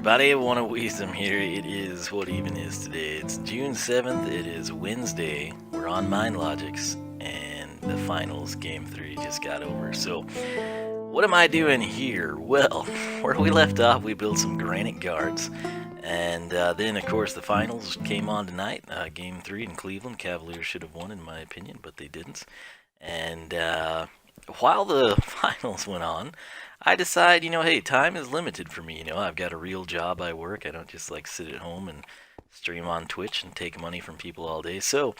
everybody, one of Wiisdom here. It is what even is today. It's June 7th. It is Wednesday. We're on Minelogix, and the finals game 3 just got over. So, what am I doing here? Well, where we left off, we built some granite guards, and then, of course, the finals came on tonight. Game 3 in Cleveland. Cavaliers should have won, in my opinion, but they didn't. And while the finals went on, I decide, hey, time is limited for me. I've got a real job I work. I don't just like sit at home and stream on Twitch and take money from people all day. So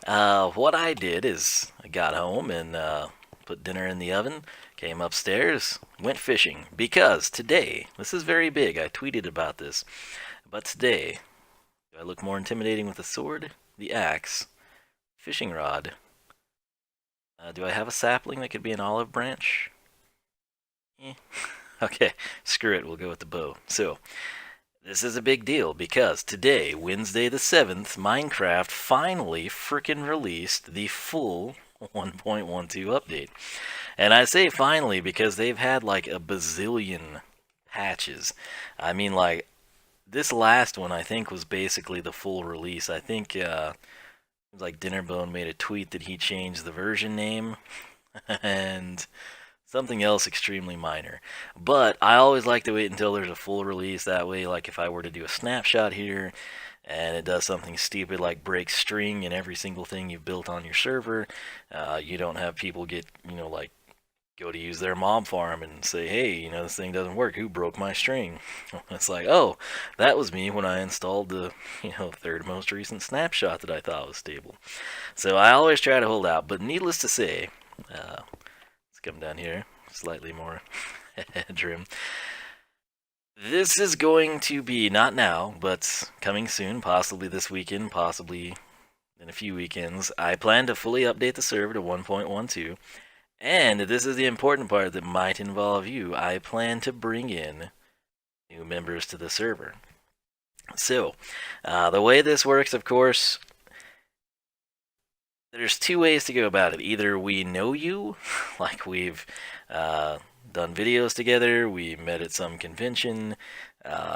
what I did is I got home and put dinner in the oven, came upstairs, went fishing. Because today, this is very big. I tweeted about this. But today, do I look more intimidating with the sword, the axe, fishing rod? Do I have a sapling that could be an olive branch? Okay, screw it, we'll go with the bow. So, this is a big deal because today, Wednesday the 7th, Minecraft finally frickin' released the full 1.12 update. And I say finally because they've had like a bazillion patches. I mean, like, this last one I think was basically the full release. I think, like Dinnerbone made a tweet that he changed the version name and something else extremely minor. But I always like to wait until there's a full release. That way, like if I were to do a snapshot here and it does something stupid like break string in every single thing you've built on your server, you don't have people get, like go to use their mob farm and say, hey, this thing doesn't work. Who broke my string? It's like, oh, that was me when I installed the, third most recent snapshot that I thought was stable. So I always try to hold out. But needless to say, let's come down here, slightly more trim. This is going to be, not now, but coming soon, possibly this weekend, possibly in a few weekends. I plan to fully update the server to 1.12. And this is the important part that might involve you. I plan to bring in new members to the server. So, the way this works, of course, there's two ways to go about it. Either we know you, like we've done videos together, we met at some convention,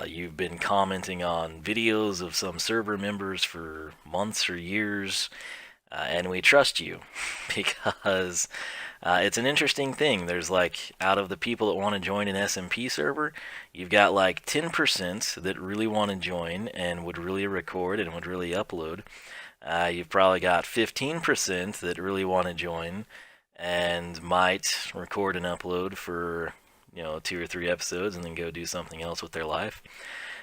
you've been commenting on videos of some server members for months or years, and we trust you because it's an interesting thing. There's like, out of the people that want to join an SMP server, you've got like 10% that really want to join and would really record and would really upload. You've probably got 15% that really want to join and might record and upload for 2 or 3 episodes and then go do something else with their life.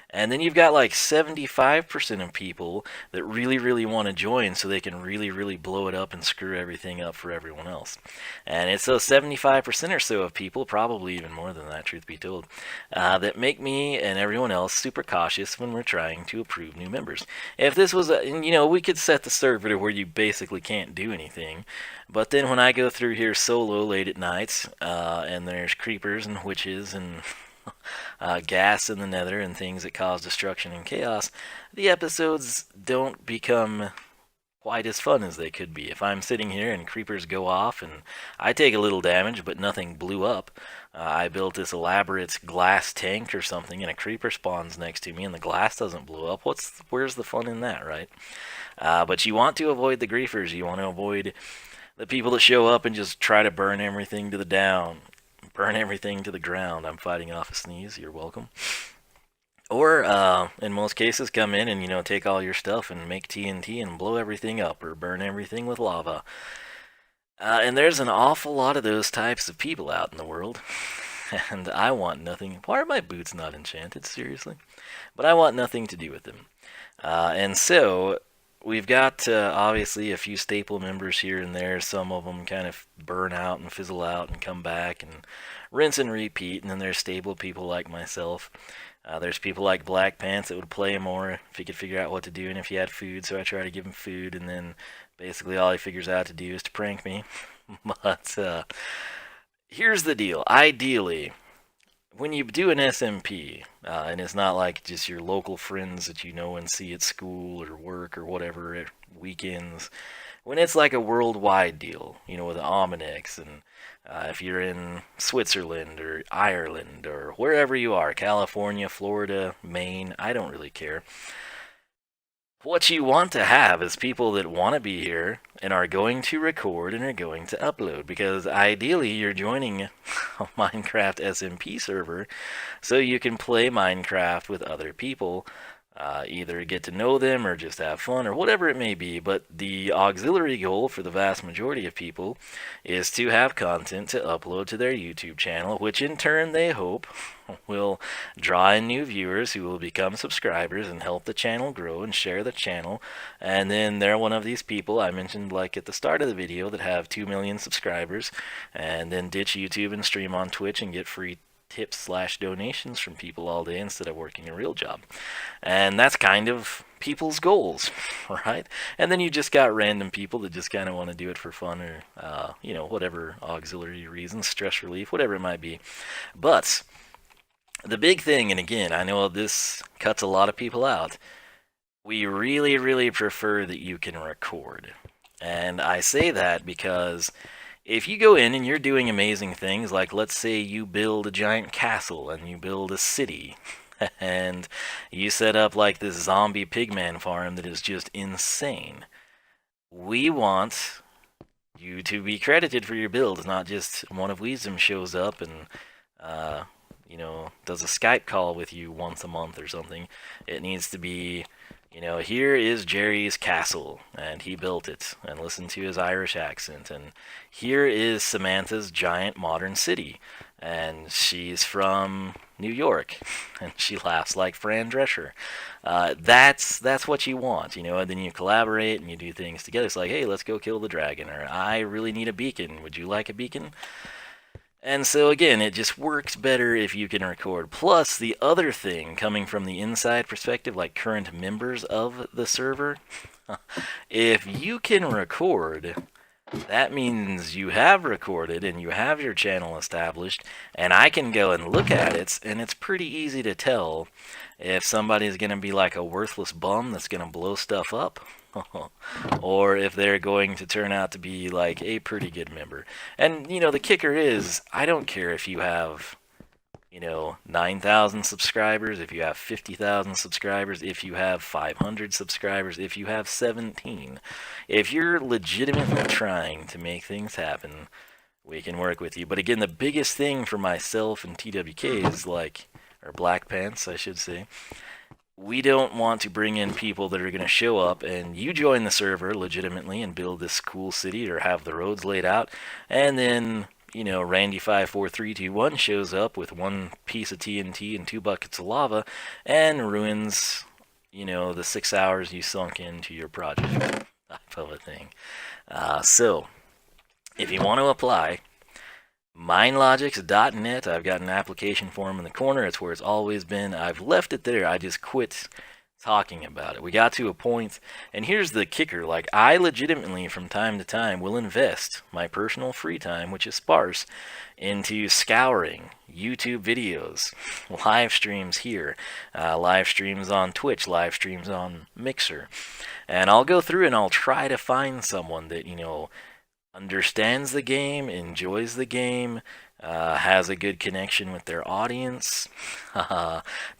And then you've got like 75% of people that really, really want to join so they can really, really blow it up and screw everything up for everyone else. And it's those 75% or so of people, probably even more than that, truth be told, that make me and everyone else super cautious when we're trying to approve new members. If this was, we could set the server to where you basically can't do anything. But then when I go through here solo late at night, and there's creepers and witches and gas in the nether and things that cause destruction and chaos, the episodes don't become quite as fun as they could be. If I'm sitting here and creepers go off and I take a little damage but nothing blew up, I built this elaborate glass tank or something and a creeper spawns next to me and the glass doesn't blow up, where's the fun in that, right? But you want to avoid the griefers. You want to avoid the people that show up and just try to burn everything to the down. Burn everything to the ground. I'm fighting off a sneeze. You're welcome. Or, in most cases, come in and, take all your stuff and make TNT and blow everything up or burn everything with lava. And there's an awful lot of those types of people out in the world. And I want nothing. Why are my boots not enchanted? Seriously? But I want nothing to do with them. And so, we've got, obviously, a few staple members here and there. Some of them kind of burn out and fizzle out and come back and rinse and repeat. And then there's stable people like myself. There's people like Black Pants that would play more if he could figure out what to do and if he had food. So I try to give him food. And then basically all he figures out to do is to prank me. But here's the deal. Ideally, when you do an SMP, and it's not like just your local friends that you know and see at school or work or whatever at weekends, when it's like a worldwide deal, with Ominex, and if you're in Switzerland or Ireland or wherever you are, California, Florida, Maine, I don't really care. What you want to have is people that want to be here and are going to record and are going to upload, because ideally you're joining a Minecraft SMP server so you can play Minecraft with other people, either get to know them or just have fun or whatever it may be. But the auxiliary goal for the vast majority of people is to have content to upload to their YouTube channel, which in turn they hope will draw in new viewers who will become subscribers and help the channel grow and share the channel. And then they're one of these people I mentioned like at the start of the video that have 2 million subscribers and then ditch YouTube and stream on Twitch and get free tips/donations from people all day instead of working a real job. And that's kind of people's goals, right? And then you just got random people that just kind of want to do it for fun or, whatever auxiliary reasons, stress relief, whatever it might be. But the big thing, and again, I know this cuts a lot of people out, we really, really prefer that you can record. And I say that because if you go in and you're doing amazing things, like let's say you build a giant castle and you build a city, and you set up like this zombie pigman farm that is just insane, we want you to be credited for your builds, not just one of Wiisdom shows up and does a Skype call with you once a month or something. It needs to be, here is Jerry's castle, and he built it, and listen to his Irish accent. And here is Samantha's giant modern city, and she's from New York, and she laughs like Fran Drescher. That's what you want, and then you collaborate and you do things together. It's like, hey, let's go kill the dragon, or I really need a beacon. Would you like a beacon? And so again, it just works better if you can record. Plus, the other thing, coming from the inside perspective, like current members of the server, if you can record, that means you have recorded and you have your channel established, and I can go and look at it, and it's pretty easy to tell if somebody's going to be like a worthless bum that's going to blow stuff up, or if they're going to turn out to be like a pretty good member. And, the kicker is, I don't care if you have, 9,000 subscribers, if you have 50,000 subscribers, if you have 500 subscribers, if you have 17. If you're legitimately trying to make things happen, we can work with you. But again, the biggest thing for myself and TWK is or Black Pants, I should say, we don't want to bring in people that are going to show up and you join the server legitimately and build this cool city or have the roads laid out, and then, Randy54321 shows up with one piece of TNT and 2 buckets of lava and ruins, the 6 hours you sunk into your project type of a thing. So, if you want to apply, Minelogix.net. I've got an application form in the corner. It's where it's always been. I've left it there. I just quit talking about it. We got to a point, and here's the kicker. I legitimately, from time to time, will invest my personal free time, which is sparse, into scouring YouTube videos, live streams here, live streams on Twitch, live streams on Mixer. And I'll go through and I'll try to find someone that, understands the game, enjoys the game, has a good connection with their audience,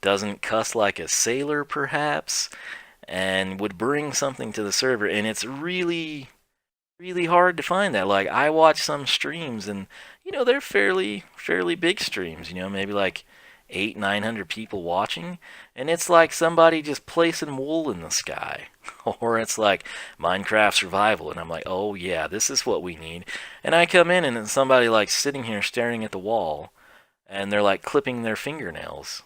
doesn't cuss like a sailor perhaps, and would bring something to the server. And it's really, really hard to find that. I watch some streams and, they're fairly big streams, maybe 800-900 people watching, and it's like somebody just placing wool in the sky. Or it's like Minecraft survival, and I'm like, oh yeah, this is what we need. And I come in and it's somebody sitting here staring at the wall, and they're clipping their fingernails.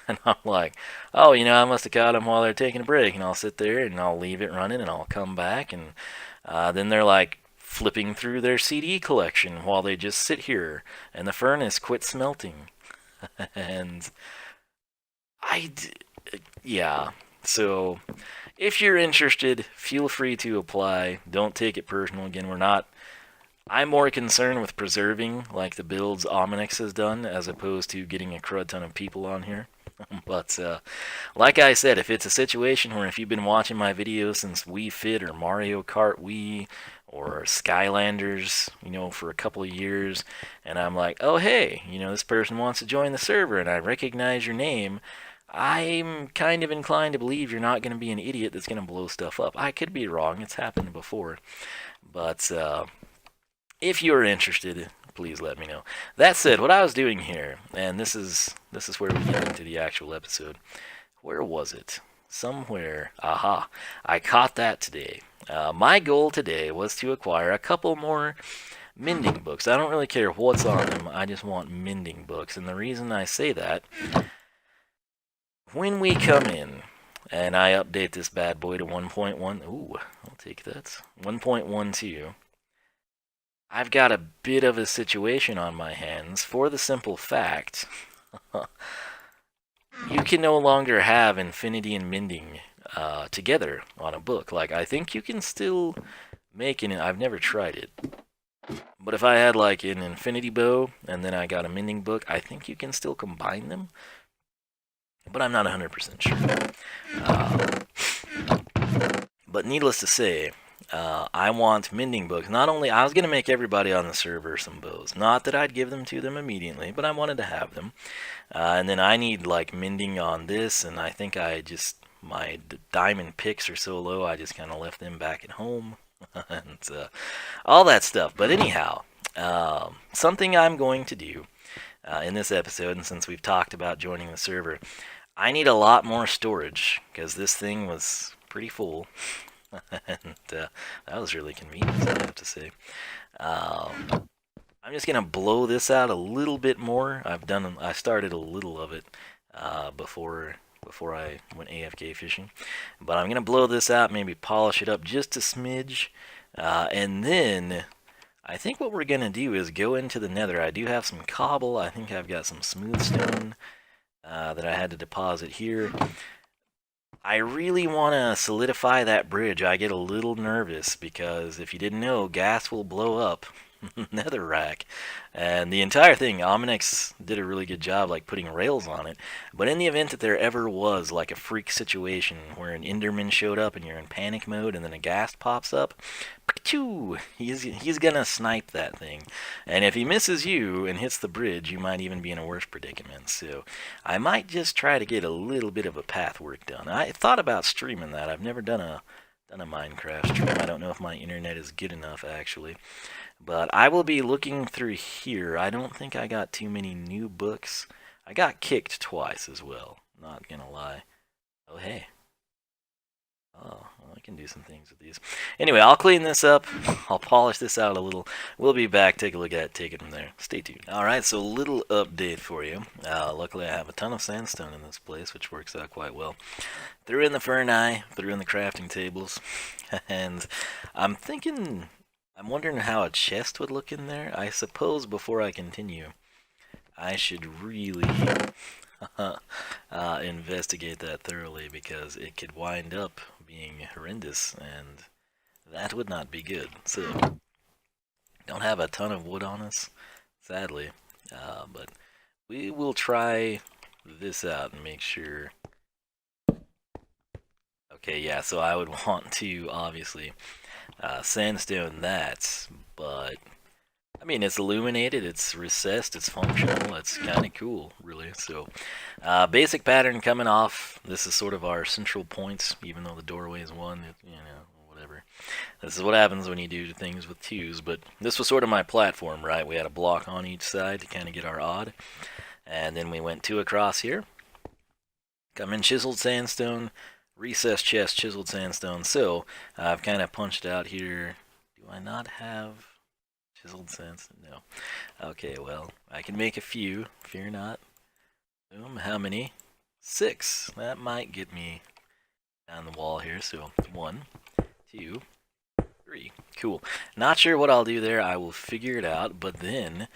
And I'm like, oh, I must have caught them while they're taking a break. And I'll sit there and I'll leave it running and I'll come back, and then they're flipping through their CD collection while they just sit here and the furnace quit smelting. And yeah, so if you're interested, feel free to apply. Don't take it personal. Again, we're not I'm more concerned with preserving, like the builds Ominix has done, as opposed to getting a crud ton of people on here. But like I said, if it's a situation where if you've been watching my videos since Wii Fit or Mario Kart Wii or Skylanders, you know, for a couple of years, and I'm like, oh hey, you know, this person wants to join the server, and I recognize your name, I'm kind of inclined to believe you're not going to be an idiot that's going to blow stuff up. I could be wrong; it's happened before, but if you're interested, please let me know. That said, what I was doing here, and this is where we get into the actual episode. Where was it? Somewhere. Aha! I caught that today. My goal today was to acquire a couple more mending books. I don't really care what's on them. I just want mending books, and the reason I say that, when we come in and I update this bad boy to 1.1, ooh, I'll take that. 1.12. I've got a bit of a situation on my hands for the simple fact you can no longer have Infinity and Mending together on a book. Like, I think you can still make it. I've never tried it. But if I had like an Infinity Bow and then I got a Mending book, I think you can still combine them. But I'm not 100% sure. But needless to say, I want mending books. Not only, I was going to make everybody on the server some bows. Not that I'd give them to them immediately, but I wanted to have them. And then I need like mending on this, and I think my diamond picks are so low, I just kind of left them back at home. And all that stuff. But anyhow, something I'm going to do in this episode, and since we've talked about joining the server, I need a lot more storage, because this thing was pretty full. And that was really convenient, I have to say. I'm just gonna blow this out a little bit more. I started a little of it before I went AFK fishing, but I'm gonna blow this out, maybe polish it up just a smidge, and then I think what we're gonna do is go into the Nether. I do have some cobble. I think I've got some smooth stone that I had to deposit here. I really want to solidify that bridge. I get a little nervous because if you didn't know, gas will blow up netherrack, and the entire thing, Ominix did a really good job like putting rails on it. But in the event that there ever was like a freak situation where an Enderman showed up and you're in panic mode and then a ghast pops up, he's gonna snipe that thing, and if he misses you and hits the bridge, you might even be in a worse predicament. So I might just try to get a little bit of a path work done. I thought about streaming that. I've never done a Minecraft stream. I don't know if my internet is good enough actually. But I will be looking through here. I don't think I got too many new books. I got kicked twice as well, not gonna lie. Oh, hey. Oh, well, I can do some things with these. Anyway, I'll clean this up. I'll polish this out a little. We'll be back, take a look at it, take it from there. Stay tuned. Alright, so a little update for you. Luckily I have a ton of sandstone in this place, which works out quite well. Threw in the fern eye, threw in the crafting tables, and I'm wondering how a chest would look in there. I suppose before I continue, I should really investigate that thoroughly, because it could wind up being horrendous, and that would not be good. So, don't have a ton of wood on us, sadly, but we will try this out and make sure. Okay, yeah, so I would want to, obviously, sandstone that, but I mean, it's illuminated, it's recessed, it's functional, it's kind of cool, really. So basic pattern coming off. This is sort of our central points, even though the doorway is one, you know, whatever. This is what happens when you do things with twos, but this was sort of my platform, right? We had a block on each side to kind of get our odd, and then we went two across here. Come in chiseled sandstone, recessed chest, chiseled sandstone. So I've kind of punched out here. Do I not have chiseled sandstone? No. Okay, well, I can make a few. Fear not. Boom. How many? 6. That might get me down the wall here. So 1, 2, 3. Cool. Not sure what I'll do there. I will figure it out. But then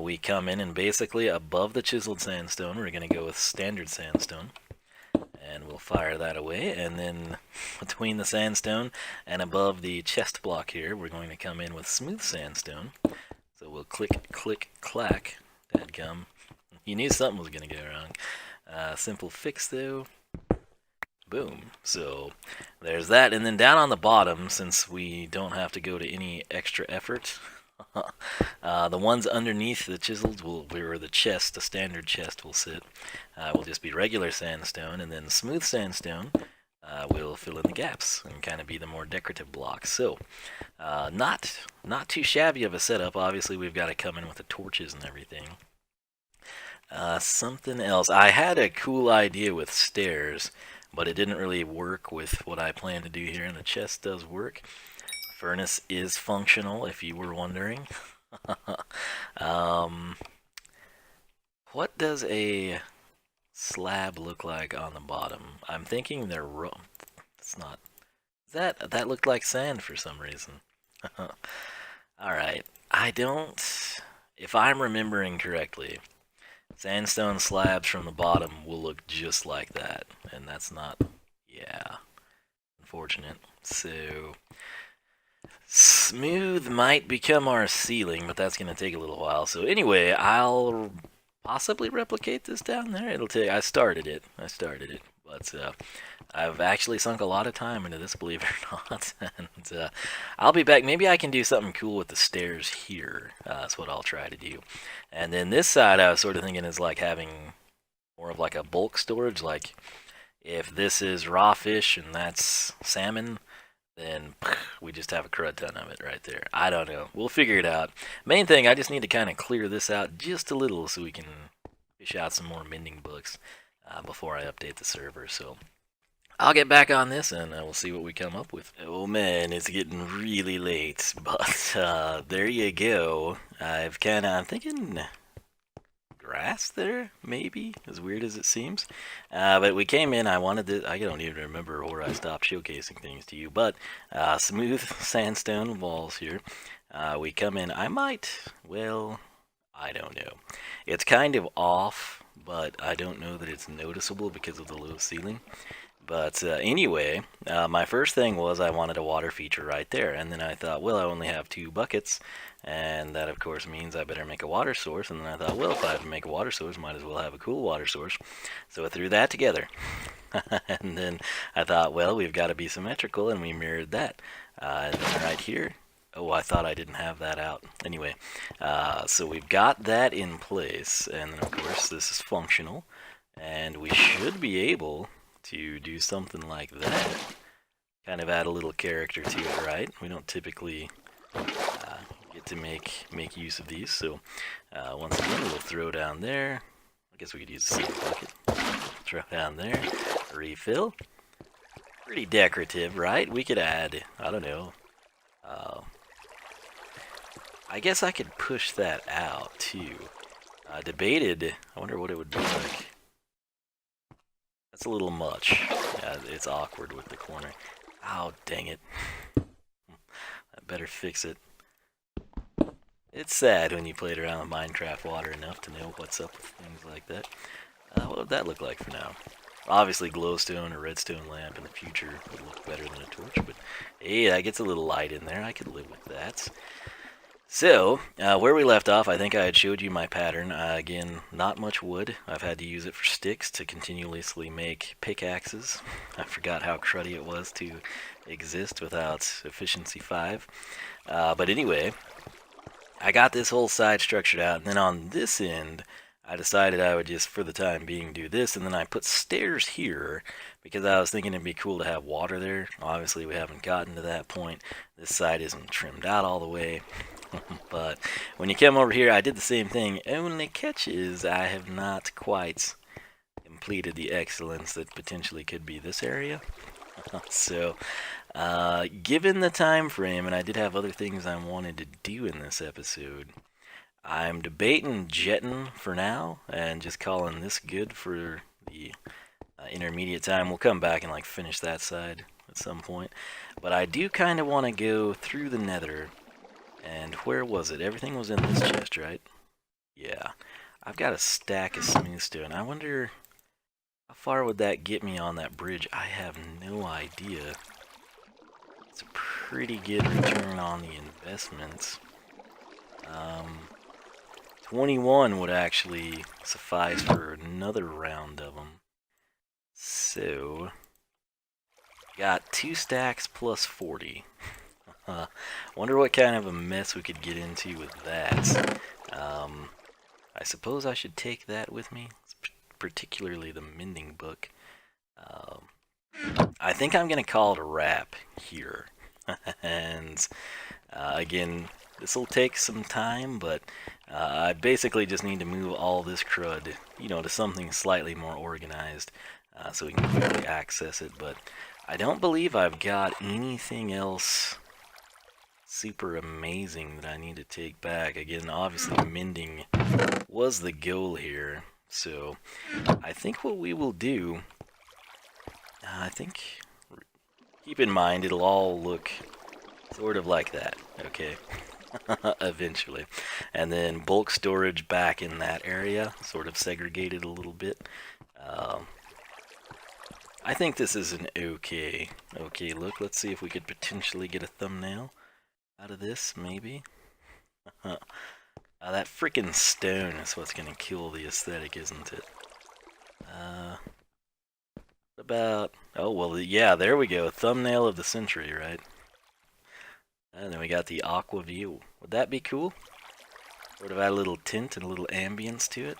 we come in, and basically above the chiseled sandstone, we're going to go with standard sandstone. And we'll fire that away, and then between the sandstone and above the chest block here, we're going to come in with smooth sandstone. So we'll click, click, clack. Dadgum. You knew something was going to go wrong. Simple fix though. Boom. So there's that, and then down on the bottom, since we don't have to go to any extra effort, the ones underneath the chisels where the chest, the standard chest will sit, will just be regular sandstone, and then smooth sandstone will fill in the gaps and kind of be the more decorative blocks. So not too shabby of a setup. Obviously we've got to come in with the torches and everything. Something else. I had a cool idea with stairs, but it didn't really work with what I plan to do here, and the chest does work. Furnace is functional, if you were wondering. What does a slab look like on the bottom? I'm thinking they're it's not. That looked like sand for some reason. Alright, if I'm remembering correctly, sandstone slabs from the bottom will look just like that, and that's not, yeah, unfortunate. So smooth might become our ceiling, but that's going to take a little while. So anyway, I'll possibly replicate this down there. I started it, but I've actually sunk a lot of time into this, believe it or not. And I'll be back. Maybe I can do something cool with the stairs here. That's what I'll try to do. And then this side, I was sort of thinking is like having more of like a bulk storage. Like if this is raw fish and that's salmon, then we just have a crud ton of it right there. I don't know. We'll figure it out. Main thing, I just need to kind of clear this out just a little so we can fish out some more mending books before I update the server. So I'll get back on this and we'll see what we come up with. Oh man, it's getting really late, but there you go. I'm thinking grass there, maybe, as weird as it seems. But we came in, I don't even remember where I stopped showcasing things to you, but smooth sandstone walls here. We come in, I don't know. It's kind of off, but I don't know that it's noticeable because of the low ceiling. But anyway, my first thing was I wanted a water feature right there, and then I thought, well, I only have 2 buckets, and that of course means I better make a water source, and then I thought, well, if I have to make a water source, might as well have a cool water source. So I threw that together. And then I thought, well, we've got to be symmetrical, and we mirrored that. And then right here, oh, I thought I didn't have that out. Anyway, so we've got that in place, and then of course this is functional, and we should be able to do something like that. Kind of add a little character to it, right? We don't typically get to make use of these, so once again we'll throw down there. I guess we could use the same bucket. Throw down there, refill. Pretty decorative, right? We could add, I don't know, I guess I could push that out too. Debated, I wonder what it would be like. That's a little much. It's awkward with the corner. Oh, dang it. I better fix it. It's sad when you played around with Minecraft water enough to know what's up with things like that. What would that look like for now? Obviously glowstone or redstone lamp in the future would look better than a torch, but hey, that gets a little light in there. I could live with that. So, where we left off, I think I had showed you my pattern. Again, not much wood. I've had to use it for sticks to continuously make pickaxes. I forgot how cruddy it was to exist without efficiency 5. But anyway, I got this whole side structured out, and then on this end, I decided I would just, for the time being, do this, and then I put stairs here, because I was thinking it'd be cool to have water there. Obviously, we haven't gotten to that point. This side isn't trimmed out all the way. But when you come over here, I did the same thing. Only catch is I have not quite completed the excellence that potentially could be this area. So, given the time frame, and I did have other things I wanted to do in this episode, I'm debating jetting for now and just calling this good for the intermediate time. We'll come back and like finish that side at some point. But I do kind of want to go through the nether. And where was it? Everything was in this chest, right? Yeah. I've got a stack of smooth stone. I wonder how far would that get me on that bridge? I have no idea. It's a pretty good return on the investments. 21 would actually suffice for another round of them. So, got 2 stacks plus 40. Wonder what kind of a mess we could get into with that. I suppose I should take that with me, particularly the mending book. I think I'm going to call it a wrap here. And again, this will take some time, but I basically just need to move all this crud, you know, to something slightly more organized so we can quickly access it. But I don't believe I've got anything else super amazing that I need to take back. Again, obviously mending was the goal here. So I think what we will do, keep in mind it'll all look sort of like that, okay? Eventually. And then bulk storage back in that area, sort of segregated a little bit. I think this is an okay look. Let's see if we could potentially get a thumbnail out of this, maybe. That freaking stone is what's gonna kill the aesthetic, isn't it? What about... Oh, well, yeah, there we go. Thumbnail of the century, right? And then we got the aqua view. Would that be cool? Sort of add a little tint and a little ambience to it.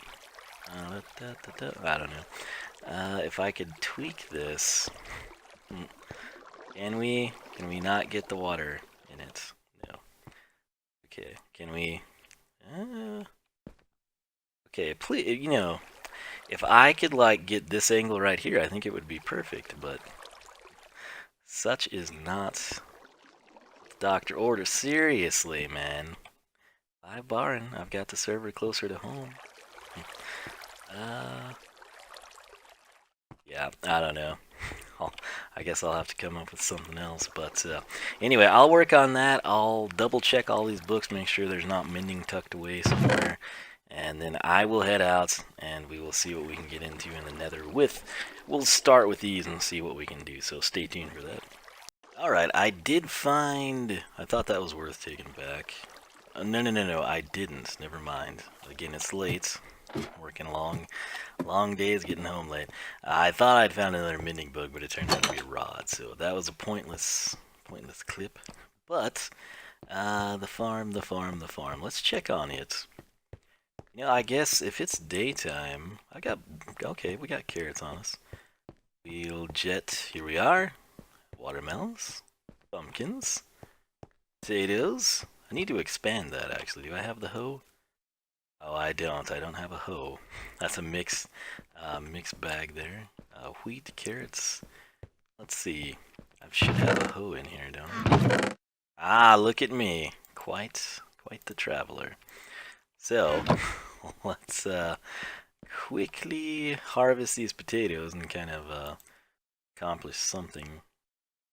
I don't know. If I could tweak this, can we not get the water in it? No. Okay. Can we? Okay. Please, you know, if I could like get this angle right here, I think it would be perfect. But such is not Dr. Order. Seriously, man. I've barring. I've got the server closer to home. Yeah, I don't know. I guess I'll have to come up with something else. But anyway, I'll work on that. I'll double check all these books, make sure there's not mending tucked away somewhere. And then I will head out and we will see what we can get into in the nether with. We'll start with these and see what we can do. So stay tuned for that. Alright, I did find... I thought that was worth taking back. No, I didn't. Never mind. Again, it's late. Working long days, getting home late. I thought I'd found another mending bug, but it turned out to be a rod. So that was a pointless clip. But the farm. Let's check on it. You know, I guess if it's daytime, we got carrots on us. We'll jet. Here we are. Watermelons, pumpkins, potatoes. I need to expand that actually. Do I have the hoe? Oh, I don't. I don't have a hoe. That's a mixed bag there. Wheat, carrots. Let's see. I should have a hoe in here, don't I? Ah, look at me. Quite the traveler. So, let's quickly harvest these potatoes and kind of accomplish something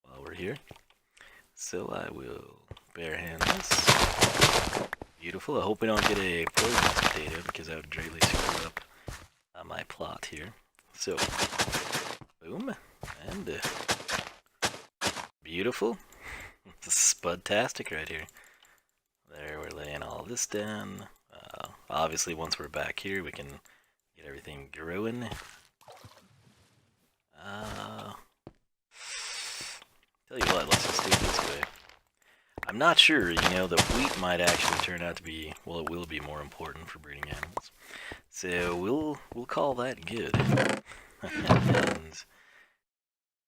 while we're here. So I will bare hand this. Beautiful. I hope we don't get a poisonous potato because that would greatly screw up my plot here. So, boom, and beautiful. This is spudtastic right here. There, we're laying all this down. Obviously, once we're back here, we can get everything growing. Tell you what, let's just do it this way. I'm not sure, you know, the wheat might actually turn out to be, well, it will be more important for breeding animals. So we'll call that good.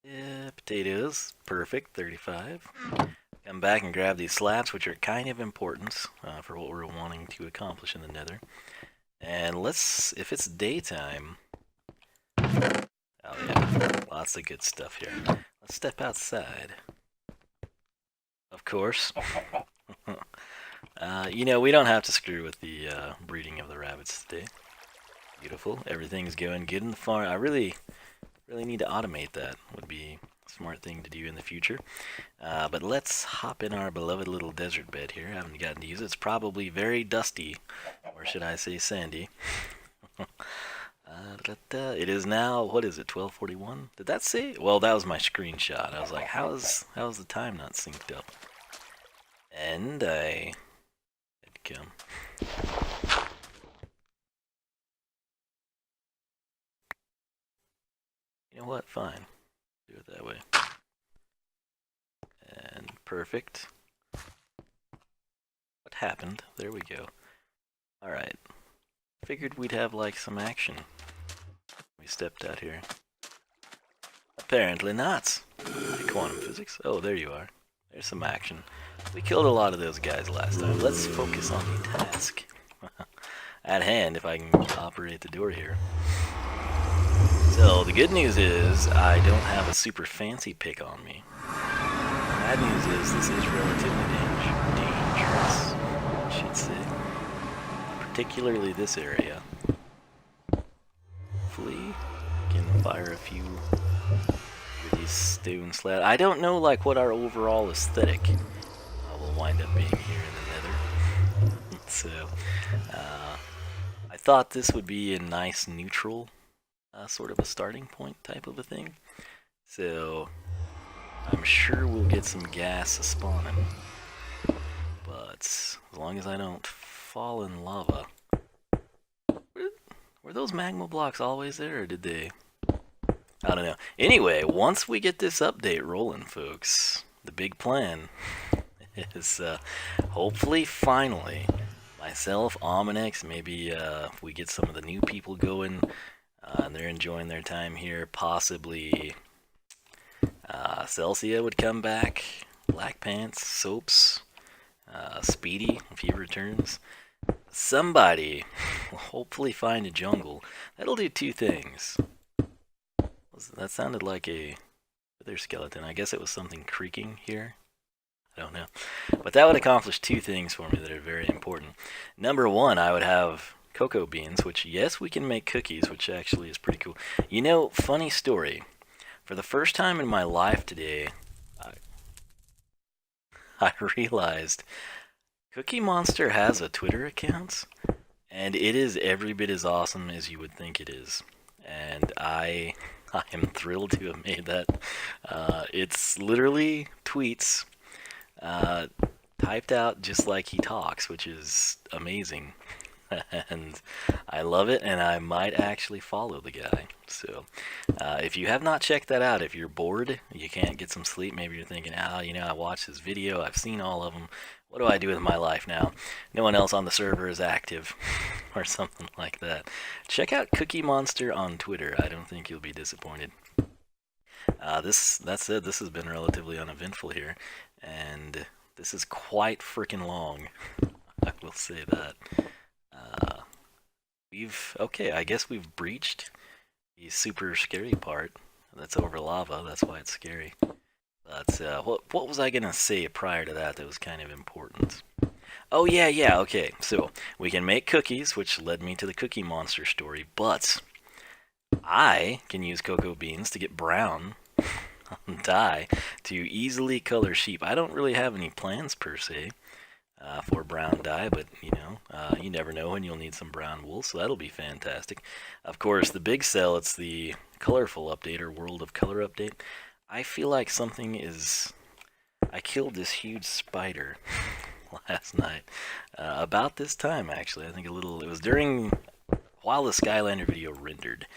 And potatoes, perfect, 35. Come back and grab these slabs, which are kind of important for what we're wanting to accomplish in the nether. And let's, if it's daytime, oh yeah, lots of good stuff here. Let's step outside. Of course. You know, we don't have to screw with the breeding of the rabbits today. Beautiful. Everything's going good in the farm. I really need to automate that. Would be a smart thing to do in the future. But let's hop in our beloved little desert bed here. I haven't gotten to use it. It's probably very dusty. Or should I say sandy. It is now, what is it, 12:41? Did that say? Well, that was my screenshot. I was like, how's the time not synced up? And I had come. You know what? Fine. Do it that way. And perfect. What happened? There we go. Alright. Figured we'd have like some action. We stepped out here. Apparently not. Quantum physics. Oh, there you are. There's some action. We killed a lot of those guys last time. Let's focus on the task at hand, if I can operate the door here. So, the good news is, I don't have a super fancy pick on me. The bad news is, this is relatively dangerous, I should say. Particularly this area. Hopefully, I can fire a few with these stone slabs. I don't know, like, what our overall aesthetic will wind up being here in the nether. So, I thought this would be a nice neutral sort of a starting point type of a thing. So, I'm sure we'll get some gas spawning. But, as long as I don't fall in lava. Were those magma blocks always there, or did they? I don't know. Anyway, once we get this update rolling, folks, the big plan is hopefully, finally, myself, Ominex, maybe if we get some of the new people going, and they're enjoying their time here, possibly Celsia would come back, Black Pants, Soaps, Speedy, if he returns. Somebody will hopefully find a jungle. That'll do two things. That sounded like a wither skeleton. I guess it was something creaking here. I don't know. But that would accomplish two things for me that are very important. Number one, I would have cocoa beans, which, yes, we can make cookies, which actually is pretty cool. You know, funny story. For the first time in my life today, I realized Cookie Monster has a Twitter account, and it is every bit as awesome as you would think it is. And I am thrilled to have made that. It's literally tweets typed out just like he talks, which is amazing. And I love it, and I might actually follow the guy. So, if you have not checked that out, if you're bored, you can't get some sleep, maybe you're thinking, you know, I watched this video, I've seen all of them, what do I do with my life now? No one else on the server is active, or something like that. Check out Cookie Monster on Twitter. I don't think you'll be disappointed. That said, this has been relatively uneventful here, and this is quite freaking long. I will say that. Okay, I guess we've breached the super scary part. That's over lava, that's why it's scary. But, what was I gonna say prior to that that was kind of important? Oh, yeah, okay. So, we can make cookies, which led me to the Cookie Monster story, but I can use cocoa beans to get brown dye to easily color sheep. I don't really have any plans, per se, for brown dye, but, you know, you never know when you'll need some brown wool, so that'll be fantastic. Of course, the big sell, it's the colorful update, or World of Color update. I feel like something is... I killed this huge spider last night. About this time, actually. I think it was during... while the Skylander video rendered.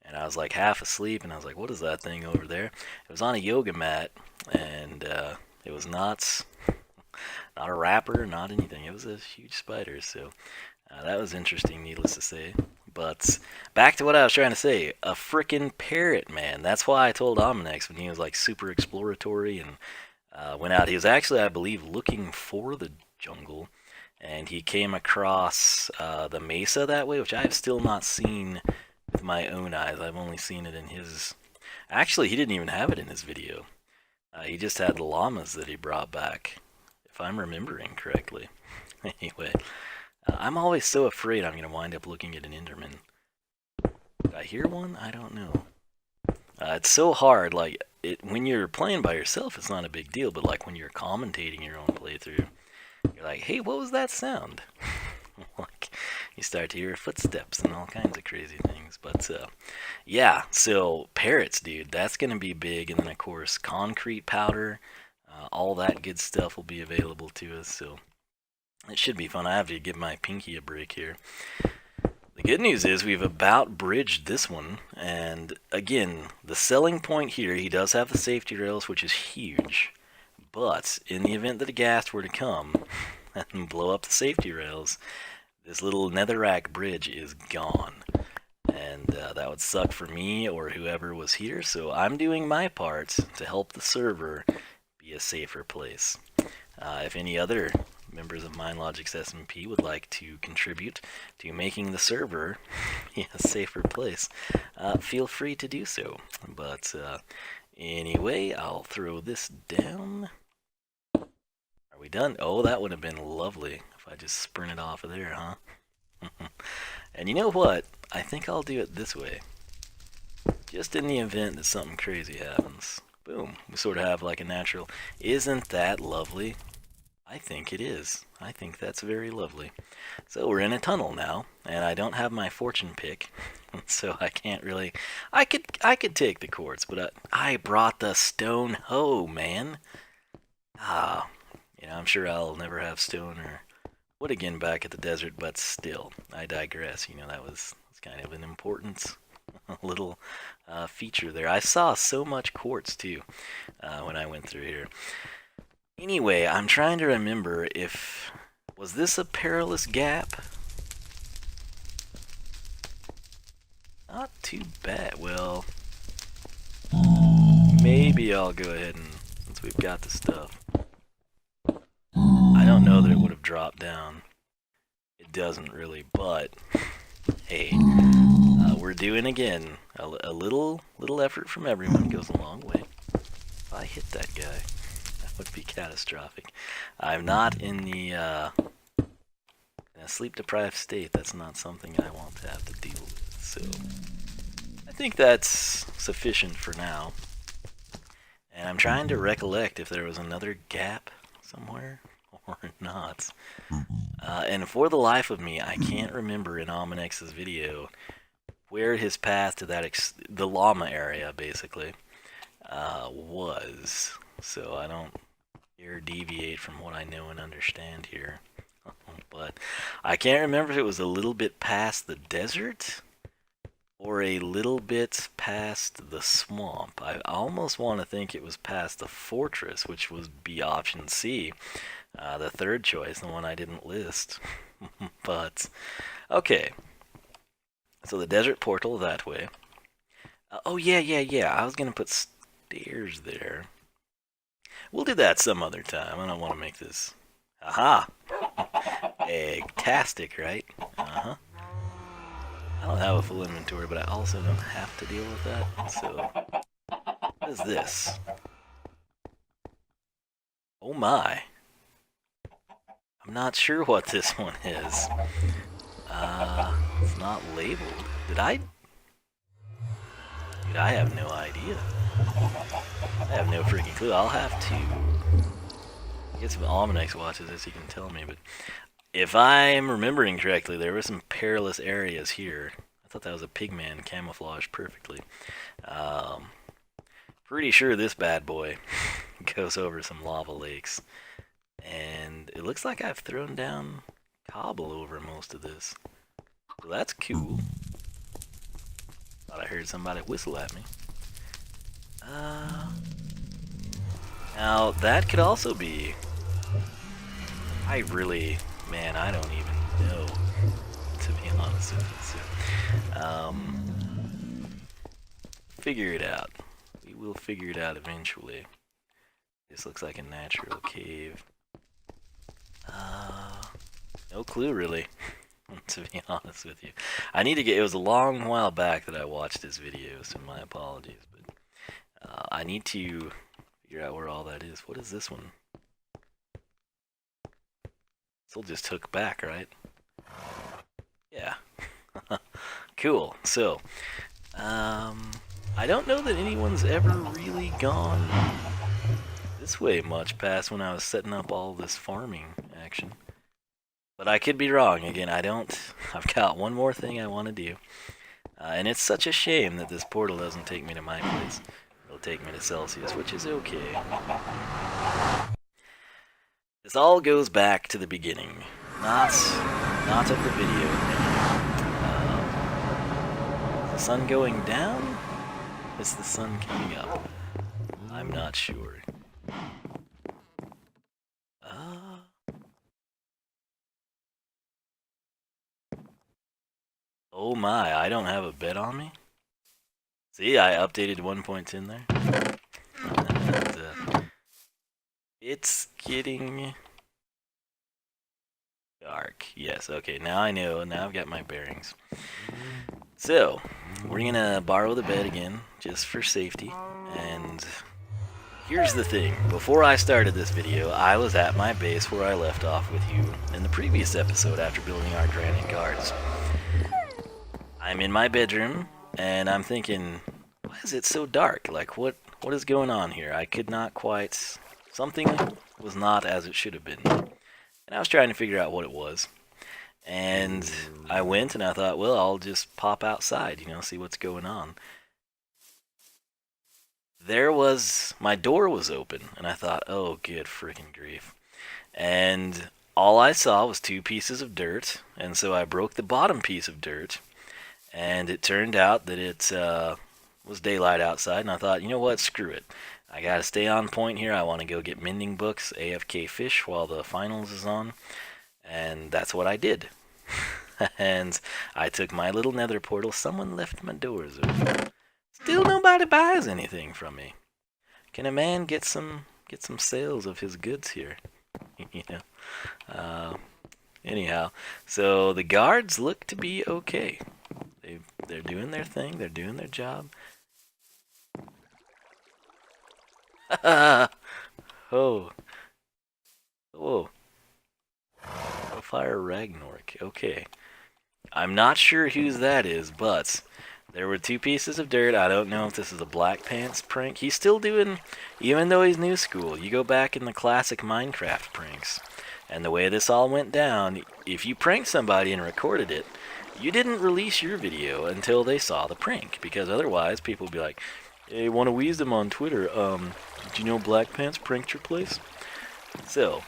And I was like half asleep, and I was like, what is that thing over there? It was on a yoga mat, and it was not a wrapper, not anything. It was a huge spider, so that was interesting, needless to say. But back to what I was trying to say, a frickin' parrot, man. That's why I told Ominex when he was like super exploratory and went out. He was actually, I believe, looking for the jungle, and he came across the mesa that way, which I have still not seen with my own eyes. I've only seen it in his... Actually, he didn't even have it in his video. He just had the llamas that he brought back, if I'm remembering correctly. Anyway, I'm always so afraid I'm going to wind up looking at an Enderman. Did I hear one? I don't know. It's so hard, like, when you're playing by yourself, it's not a big deal, but like when you're commentating your own playthrough, you're like, hey, what was that sound? Like, like you start to hear footsteps and all kinds of crazy things. But yeah, so parrots, dude, that's gonna be big. And then of course concrete powder, all that good stuff will be available to us. So it should be fun. I have to give my pinky a break here. The good news is we've about bridged this one, and again, the selling point here, he does have the safety rails, which is huge, but in the event that a ghast were to come and blow up the safety rails, this little netherrack bridge is gone, and that would suck for me or whoever was here, so I'm doing my part to help the server be a safer place. If any other members of Minelogix SMP would like to contribute to making the server a safer place, feel free to do so. But anyway, I'll throw this down. Are we done? Oh, that would have been lovely if I just sprinted off of there, huh? And you know what? I think I'll do it this way. Just in the event that something crazy happens. Boom. We sort of have like a natural... Isn't that lovely? I think it is. I think that's very lovely. So we're in a tunnel now, and I don't have my fortune pick, so I can't really... I could take the quartz, but I brought the stone hoe, man. You know, I'm sure I'll never have stone or wood again back at the desert, but still, I digress. You know, that was kind of an important little feature there. I saw so much quartz, too, when I went through here. Anyway, I'm trying to remember if... Was this a perilous gap? Not too bad. Well, maybe I'll go ahead and... Since we've got the stuff. I don't know that it would have dropped down. It doesn't really, but... Hey, we're doing again. A little effort from everyone goes a long way. If I hit that guy... would be catastrophic. I'm not in the in a sleep-deprived state. That's not something I want to have to deal with. So I think that's sufficient for now. And I'm trying to recollect if there was another gap somewhere or not. And for the life of me, I can't remember in Almanex's video where his path to that the llama area basically was. So I don't dare deviate from what I know and understand here. But I can't remember if it was a little bit past the desert or a little bit past the swamp. I almost want to think it was past the fortress, which would be option C, the third choice, the one I didn't list. But, okay. So the desert portal that way. Oh, yeah. I was going to put stairs there. We'll do that some other time. I don't want to make this... Aha! Egg-tastic, right? Uh-huh. I don't have a full inventory, but I also don't have to deal with that. So, what is this? Oh my. I'm not sure what this one is. It's not labeled. Did I... Dude, I have no idea. I have no freaking clue. I'll have to get some Almanax watches as he can tell me, but if I'm remembering correctly, there were some perilous areas here. I thought that was a pigman camouflaged perfectly. Pretty sure this bad boy goes over some lava lakes. And it looks like I've thrown down cobble over most of this. So that's cool. Thought I heard somebody whistle at me. Now, that could also be... I really... Man, I don't even know, to be honest with you. So, figure it out. We will figure it out eventually. This looks like a natural cave. No clue, really, to be honest with you. I need to get... It was a long while back that I watched this video, so my apologies. But I need to figure out where all that is. What is this one? This'll just hook back, right? Yeah. Cool. So, I don't know that anyone's ever really gone this way much past when I was setting up all this farming action. But I could be wrong. Again, I don't. I've got one more thing I want to do. And it's such a shame that this portal doesn't take me to my place. It'll take me to Celsius, which is okay. This all goes back to the beginning. Not of the video. Is the sun going down? Is the sun coming up? I'm not sure. Oh my, I don't have a bed on me? See, I updated 1.10 there. And, it's getting dark. Yes, okay, now I know. Now I've got my bearings. So, we're gonna borrow the bed again, just for safety. And here's the thing. Before I started this video, I was at my base where I left off with you in the previous episode after building our granite guards. I'm in my bedroom, and I'm thinking, why is it so dark? Like, what is going on here? I could not quite... Something was not as it should have been. And I was trying to figure out what it was. And I went, and I thought, well, I'll just pop outside, you know, see what's going on. There was... My door was open, and I thought, oh, good freaking grief. And all I saw was 2 pieces of dirt, and so I broke the bottom piece of dirt. And it turned out that it was daylight outside, and I thought, you know what, screw it. I gotta stay on point here. I want to go get mending books, AFK fish, while the finals is on. And that's what I did. And I took my little nether portal. Someone left my doors open. Still nobody buys anything from me. Can a man get some sales of his goods here? You know? Anyhow, so the guards look to be okay. They're doing their thing. They're doing their job. Oh. Whoa. Fire Ragnarok. Okay. I'm not sure whose that is, but there were 2 pieces of dirt. I don't know if this is a Black Pants prank. He's still doing, even though he's new school, you go back in the classic Minecraft pranks. And the way this all went down, if you pranked somebody and recorded it, you didn't release your video until they saw the prank, because otherwise people would be like, hey, want a Wiisdom on Twitter, did you know Black Pants pranked your place? So,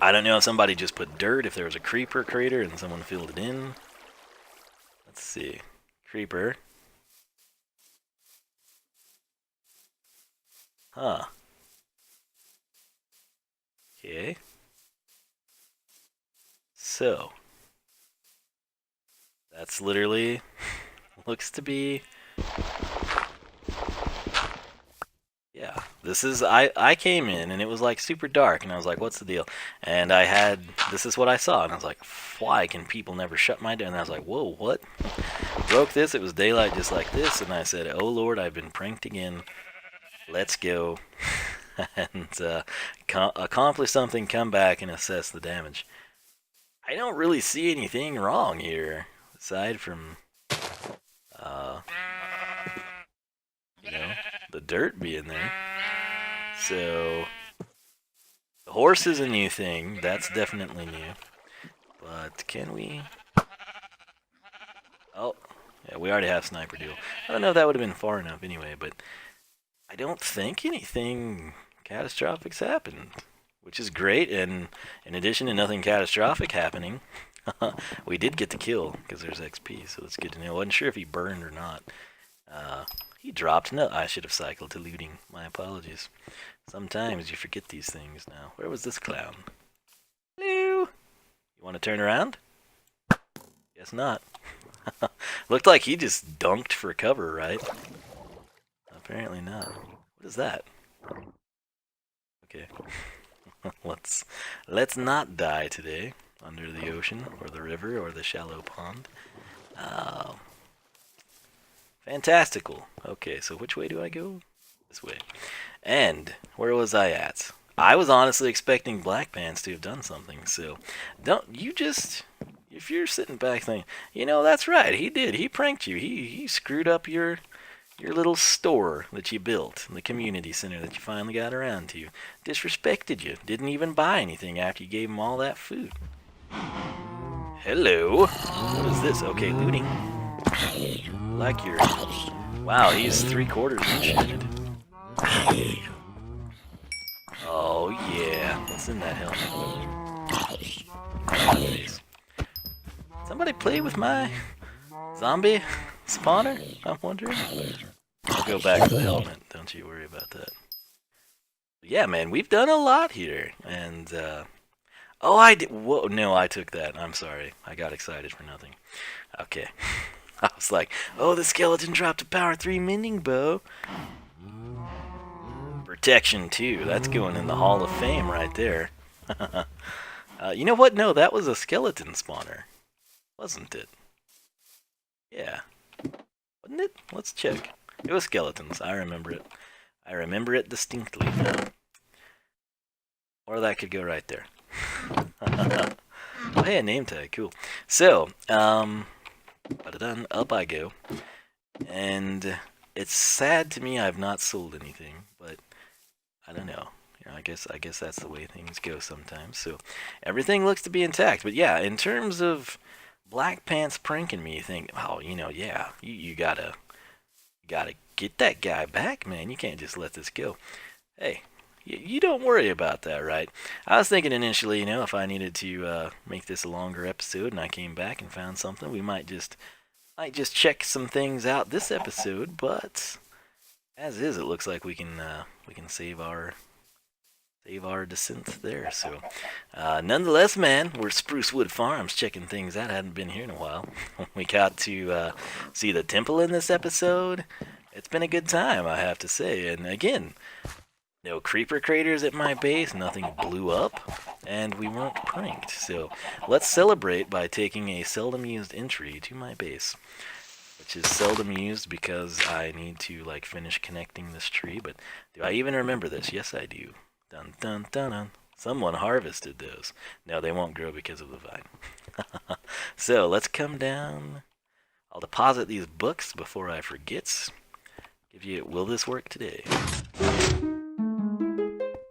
I don't know if somebody just put dirt, if there was a creeper crater and someone filled it in. Let's see. Creeper. Huh. Okay. So, that's literally, looks to be, yeah, this is, I came in and it was like super dark and I was like, what's the deal? And I had, this is what I saw and I was like, why can people never shut my door? And I was like, whoa, what? Broke this, it was daylight just like this, and I said, oh Lord, I've been pranked again. Let's go. And accomplish something, come back and assess the damage. I don't really see anything wrong here, aside from, you know, the dirt being there. So, the horse is a new thing, that's definitely new. But can we... Oh, yeah, we already have Sniper Duel. I don't know if that would have been far enough anyway, but I don't think anything catastrophic's happened, which is great. And in addition to nothing catastrophic happening, we did get the kill because there's XP, so that's good to know. I wasn't sure if he burned or not. He dropped. No, I should have cycled to looting. My apologies. Sometimes you forget these things now. Where was this clown? Hello? You want to turn around? Guess not. Looked like he just dunked for cover, right? Apparently not. What is that? Okay. Let's not die today under the ocean or the river or the shallow pond. Fantastical. Okay, so which way do I go? This way. And where was I at? I was honestly expecting Black Pants to have done something, so don't you just, if you're sitting back thinking, you know, that's right, he did, he pranked you, he screwed up your little store that you built, the community center that you finally got around to, disrespected you, didn't even buy anything after you gave him all that food. Hello. What is this? Okay, looting. Like your... Wow, he's 3/4 enchanted. Oh yeah. What's in that helmet? Somebody play with my zombie spawner? I'm wondering. I'll go back to the helmet. Don't you worry about that. Yeah, man, we've done a lot here, and oh, I did. Whoa, no, I took that. I'm sorry. I got excited for nothing. Okay. I was like, oh, the skeleton dropped a power 3 mending bow. Protection 2. That's going in the Hall of Fame right there. You know what? No, that was a skeleton spawner. Wasn't it? Yeah. Wasn't it? Let's check. It was skeletons. I remember it. I remember it distinctly now. Or that could go right there. Oh, hey, a name tag. Cool. So, up I go. And it's sad to me I've not sold anything, but I don't know. You know, I guess that's the way things go sometimes. So everything looks to be intact. But yeah, in terms of Black Pants pranking me, you think, oh, you know, yeah, you gotta get that guy back, man. You can't just let this go. Hey, you don't worry about that, right? I was thinking initially, you know, if I needed to make this a longer episode and I came back and found something, we might just check some things out this episode, but as is, it looks like we can save our descent there. So, nonetheless, man, we're Sprucewood Farms checking things out. Hadn't been here in a while. We got to see the temple in this episode. It's been a good time, I have to say. And again, no creeper craters at my base. Nothing blew up, and we weren't pranked. So let's celebrate by taking a seldom used entry to my base, which is seldom used because I need to like finish connecting this tree. But do I even remember this? Yes, I do. Dun dun dun dun. Someone harvested those. No, they won't grow because of the vine. So let's come down. I'll deposit these books before I forget. Give you, will this work today?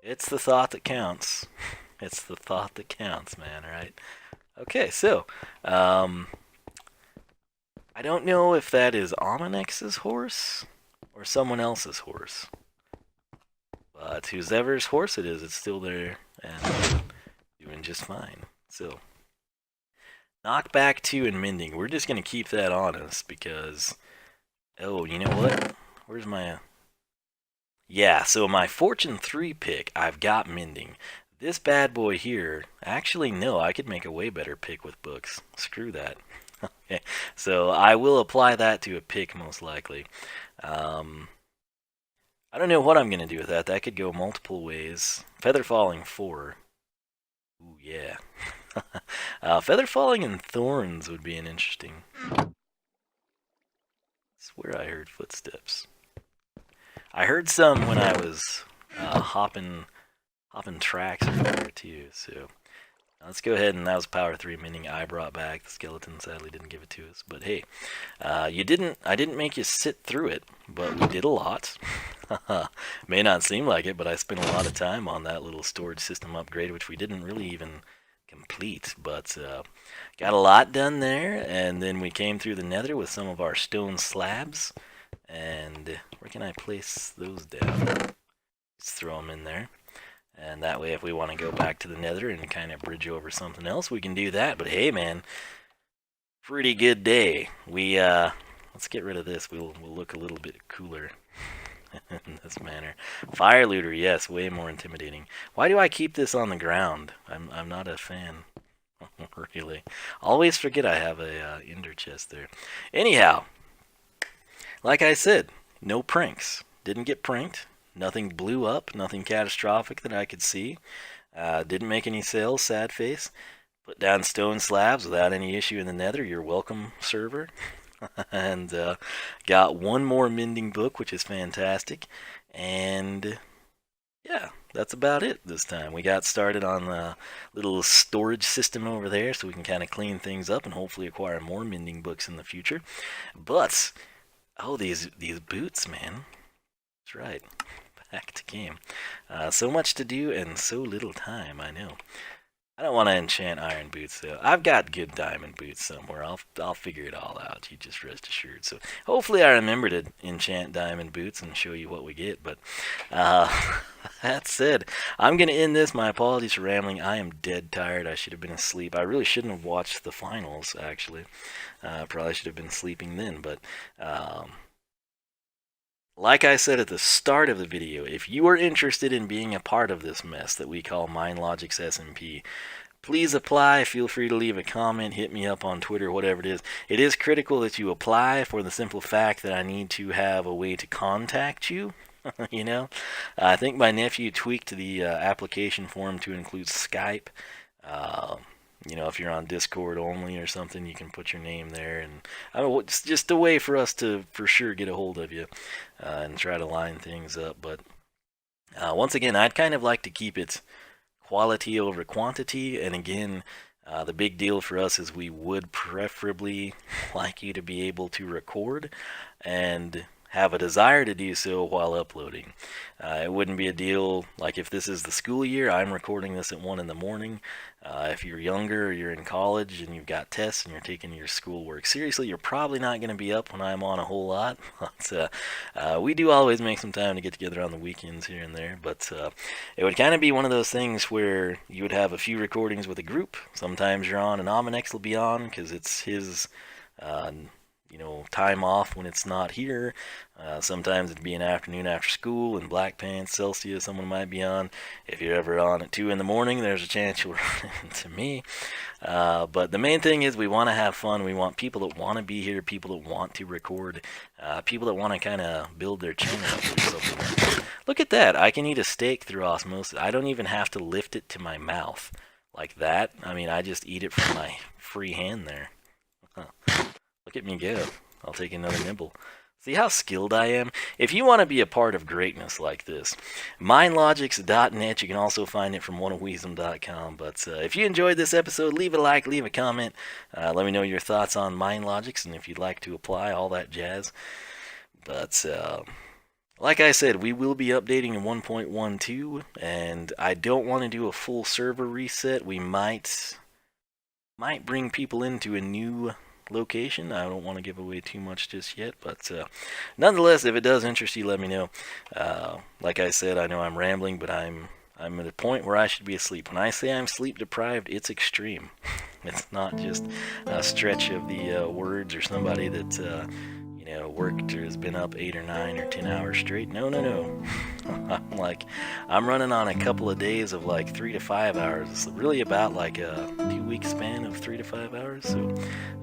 It's the thought that counts. It's the thought that counts, man, right? Okay, so, I don't know if that is Ominex's horse or someone else's horse. But whoever's horse it is, it's still there and doing just fine. So, knockback 2 and mending. We're just going to keep that on us because, oh, you know what? Where's my... Yeah, so my Fortune 3 pick, I've got mending. This bad boy here, actually, no, I could make a way better pick with books. Screw that. Okay, so I will apply that to a pick most likely. I don't know what I'm going to do with that. That could go multiple ways. Feather falling 4. Ooh, yeah. Feather falling and thorns would be an interesting. I swear I heard footsteps. I heard some when I was hopping tracks earlier too. So let's go ahead, and that was power 3 mending I brought back. The skeleton sadly didn't give it to us, but hey, I didn't make you sit through it, but we did a lot. May not seem like it, but I spent a lot of time on that little storage system upgrade, which we didn't really even complete, but got a lot done there. And then we came through the nether with some of our stone slabs. And where can I place those down? Let's throw them in there. And that way, if we want to go back to the nether and kind of bridge over something else, we can do that. But hey, man, pretty good day. We, let's get rid of this. We'll look a little bit cooler in this manner. Fire looter, yes, way more intimidating. Why do I keep this on the ground? I'm not a fan. Really. Always forget I have a ender chest there. Anyhow, like I said, no pranks. Didn't get pranked. Nothing blew up. Nothing catastrophic that I could see. Didn't make any sales. Sad face. Put down stone slabs without any issue in the nether. You're welcome, server. And got one more mending book, which is fantastic. And yeah, that's about it this time. We got started on the little storage system over there so we can kind of clean things up and hopefully acquire more mending books in the future. But... oh, these boots, man. That's right. Back to game. So much to do and so little time, I know. I don't want to enchant iron boots though. I've got good diamond boots somewhere. I'll figure it all out. You just rest assured. So hopefully I remember to enchant diamond boots and show you what we get. But that said, I'm gonna end this. My apologies for rambling. I am dead tired. I should have been asleep. I really shouldn't have watched the finals. Actually, probably should have been sleeping then. But like I said at the start of the video, if you are interested in being a part of this mess that we call Minelogix SMP, please apply. Feel free to leave a comment, hit me up on Twitter, whatever it is. It is critical that you apply for the simple fact that I need to have a way to contact you. You know, I think my nephew tweaked the application form to include Skype. You know, if you're on Discord only or something, you can put your name there, and I don't know, it's just a way for us to for sure get a hold of you and try to line things up. But once again, I'd kind of like to keep it quality over quantity, and again, the big deal for us is we would preferably like you to be able to record and have a desire to do so while uploading. It wouldn't be a deal like if this is the school year, I'm recording this at 1 in the morning. If you're younger or you're in college and you've got tests and you're taking your schoolwork seriously, you're probably not going to be up when I'm on a whole lot. But we do always make some time to get together on the weekends here and there. But it would kind of be one of those things where you would have a few recordings with a group. Sometimes you're on and Aminex will be on because it's his you know, time off when it's not here. Sometimes it'd be an afternoon after school, and Black Pants, Celsius, someone might be on. If you're ever on at 2 in the morning, there's a chance you'll run into me. But the main thing is we want to have fun. We want people that want to be here, people that want to record, people that want to kind of build their channel up or something. Look at that. I can eat a steak through osmosis. I don't even have to lift it to my mouth like that. I mean, I just eat it from my free hand there. Look at me go. I'll take another nibble. See how skilled I am? If you want to be a part of greatness like this, Minelogix.net, you can also find it from oneofwiisdom.com. But if you enjoyed this episode, leave a like, leave a comment. Let me know your thoughts on Minelogix and if you'd like to apply, all that jazz. But like I said, we will be updating in 1.12, and I don't want to do a full server reset. We might bring people into a new location. I don't want to give away too much just yet, but nonetheless, if it does interest you, let me know. Like I said, I know I'm rambling, but I'm at a point where I should be asleep. When I say I'm sleep deprived, it's extreme. It's not just a stretch of the words or somebody that you know, worked or has been up 8 or 9 or 10 hours straight. No. I'm running on a couple of days of like 3 to 5 hours. It's really about like a 2-week span of 3 to 5 hours. So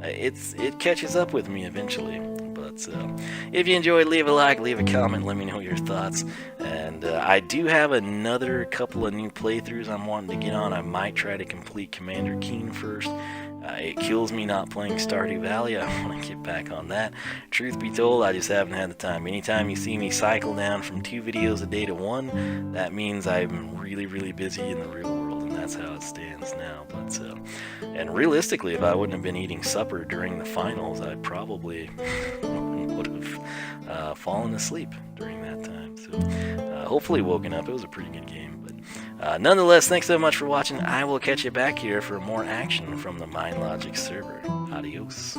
it catches up with me eventually. But if you enjoyed, leave a like, leave a comment, let me know your thoughts. And I do have another couple of new playthroughs I'm wanting to get on. I might try to complete Commander Keen first. It kills me not playing Stardew Valley. I want to get back on that. Truth be told, I just haven't had the time. Anytime you see me cycle down from 2 videos a day to 1, that means I'm really, really busy in the real world, and that's how it stands now. But and realistically, if I wouldn't have been eating supper during the finals, I probably would have fallen asleep during that time. So hopefully woken up. It was a pretty good game. Nonetheless, thanks so much for watching. I will catch you back here for more action from the Minelogix server. Adios.